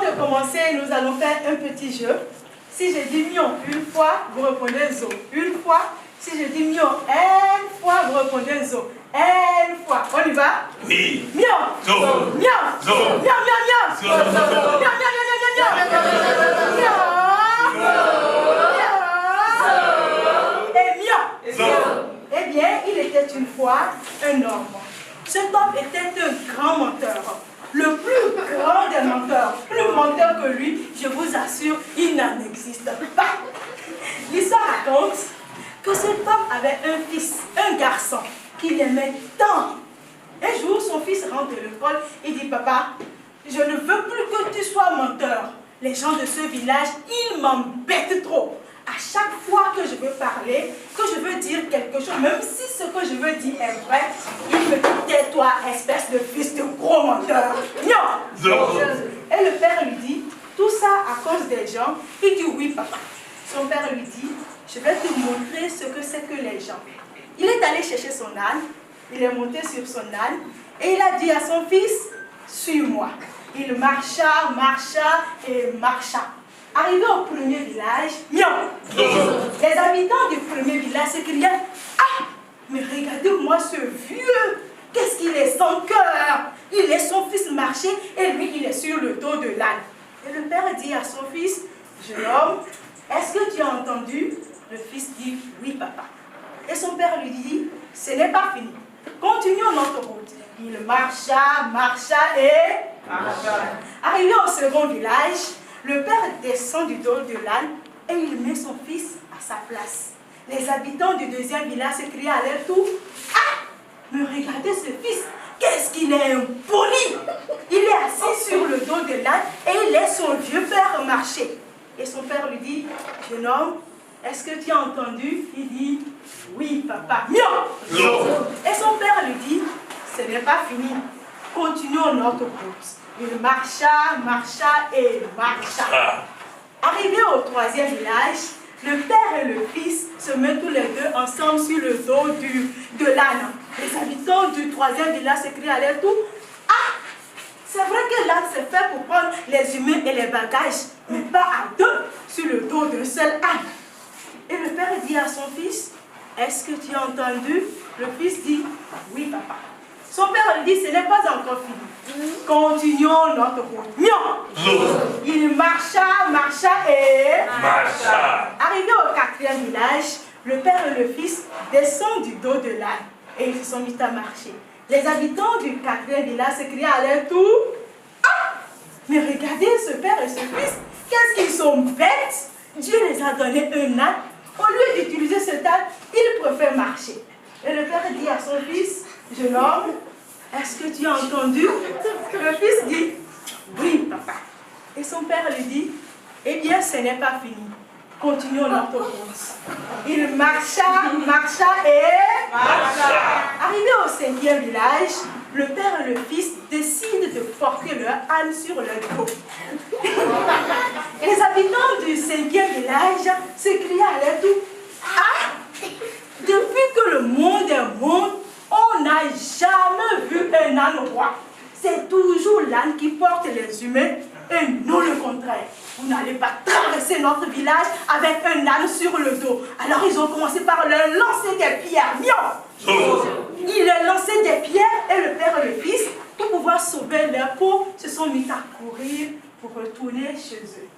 de commencer, nous allons faire un petit jeu. Si je dis mion une fois, vous répondez zo. Une fois. Si je dis mion une fois, vous répondez zo. Une fois. On y va? Oui. Mion. Zo. Mion. Zo. Mion, mion, mion. Zo. Mion, mion, mion, mion, mion, mion, mion. Et mion. Zo. Eh bien, il était une fois un homme. Cet homme était un grand menteur. Le plus grand des menteurs. Plus menteur que lui, je vous assure, il n'en existe pas. L'histoire raconte que cet homme avait un fils, un garçon, qu'il aimait tant. Un jour, son fils rentre de l'école et dit: papa, je ne veux plus que tu sois menteur. Les gens de ce village, ils m'embêtent trop. À chaque fois que je veux parler, que je veux dire quelque chose, même si ce que je veux dire est vrai, il me dit: tais-toi, espèce de fils de gros menteur. Non. Et le père lui dit: tout ça à cause des gens. Il dit: oui, papa. Son père lui dit: je vais te montrer ce que c'est que les gens. Il est allé chercher son âne, il est monté sur son âne et il a dit à son fils: suis-moi. Il marcha, marcha et marcha. Arrivé au premier village, miaou, les habitants du premier village s'écriaient: ah, mais regardez-moi ce vieux, qu'est-ce qu'il est sans cœur. Il laisse son fils marcher et lui il est sur le dos de l'âne. Et le père dit à son fils: jeune homme, est-ce que tu as entendu? Le fils dit: oui, papa. Et son père lui dit: ce n'est pas fini. Continuons notre route. Il marcha, marcha et marcha. Arrivé au second village, le père descend du dos de l'âne et il met son fils à sa place. Les habitants du deuxième village s'écrient à leur tour: ah, mais regardez ce fils, qu'est-ce qu'il est impoli. Il est assis sur le dos de l'âne et il laisse son vieux père marcher. Et son père lui dit: jeune homme, est-ce que tu as entendu? Il dit: oui, papa. Miaou. Et son père lui dit: ce n'est pas fini. Continuons notre route. Il marcha, marcha et marcha. Arrivé au troisième village, le père et le fils se mettent tous les deux ensemble sur le dos de l'âne. Les habitants du troisième village s'écrient à leur tour: ah, c'est vrai que l'âne s'est fait pour prendre les humains et les bagages, mais pas à deux sur le dos d'un seul âne. Et le père dit à son fils: est-ce que tu as entendu? Le fils dit: oui, papa. Son père lui dit: ce n'est pas encore fini. Continuons notre route. Miaou. Il marcha, marcha et marcha. Arrivé au quatrième village, le père et le fils descendent du dos de l'âne et ils se sont mis à marcher. Les habitants du quatrième village s'écrient à leur tour: ah, mais regardez ce père et ce fils, qu'est-ce qu'ils sont bêtes. Dieu les a donné un âne. Au lieu d'utiliser cet âne, ils préfèrent marcher. Et le père dit à son fils: jeune homme, est-ce que tu as entendu? Le fils dit: oui, papa. Et son père lui dit: eh bien, ce n'est pas fini. Continuons notre course. Il marcha, marcha et marcha. Arrivé au cinquième village, le père et le fils décident de porter leur âne sur leur dos. Les habitants du cinquième village s'écrient à leur tour: ah, depuis que le monde est monde, on n'a jamais vu un âne roi. C'est toujours l'âne qui porte les humains et non le contraire. Vous n'allez pas traverser notre village avec un âne sur le dos. Alors ils ont commencé par leur lancer des pierres. Miaou. Ils leur lançaient des pierres et le père et le fils, pour pouvoir sauver leur peau, se sont mis à courir pour retourner chez eux.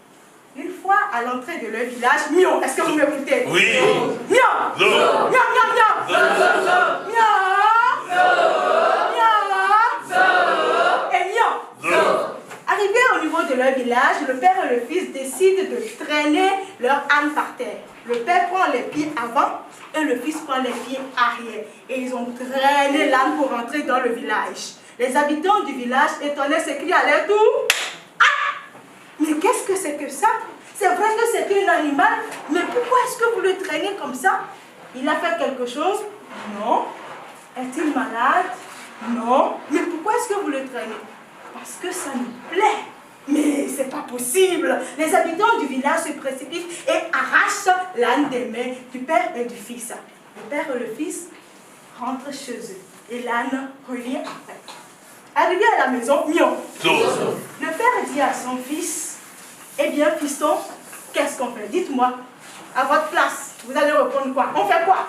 Une fois à l'entrée de leur village, miaou, est-ce que vous m'écoutez? Oui. Miaou. Miaou, miaou, miaou. Miaou. Arrivé au niveau de leur village, le père et le fils décident de traîner leur âne par terre. Le père prend les pieds avant et le fils prend les pieds arrière. Et ils ont traîné l'âne pour rentrer dans le village. Les habitants du village, étonnés, s'écrient à leur tour: ah, mais qu'est-ce que c'est que ça? C'est vrai que c'est un animal, mais pourquoi est-ce que vous le traînez comme ça? Il a fait quelque chose? Non. Est-il malade? Non. Mais pourquoi est-ce que vous le traînez? Parce que ça nous plaît. Mais c'est pas possible. Les habitants du village se précipitent et arrachent l'âne des mains du père et du fils. Le père et le fils rentrent chez eux et l'âne revient après. Arrivé à la maison, mion. Zo. Le père dit à son fils, eh bien, fiston, qu'est-ce qu'on fait? Dites-moi, à votre place, vous allez répondre quoi? On fait quoi?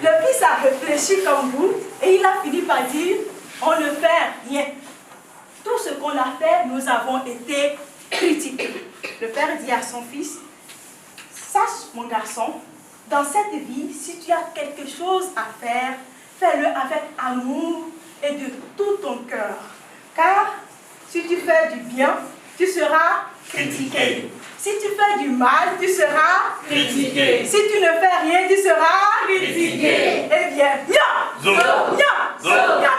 Le fils a réfléchi comme vous et il a fini par dire, on ne fait rien. Tout ce qu'on a fait, nous avons été critiqués. Le père dit à son fils, sache mon garçon, dans cette vie, si tu as quelque chose à faire, fais-le avec amour et de tout ton cœur. Car si tu fais du bien, tu seras critiqué. Si tu fais du mal, tu seras critiqué. Si tu ne fais rien, tu seras critiqué. Eh bien, nya! Nya! Nya!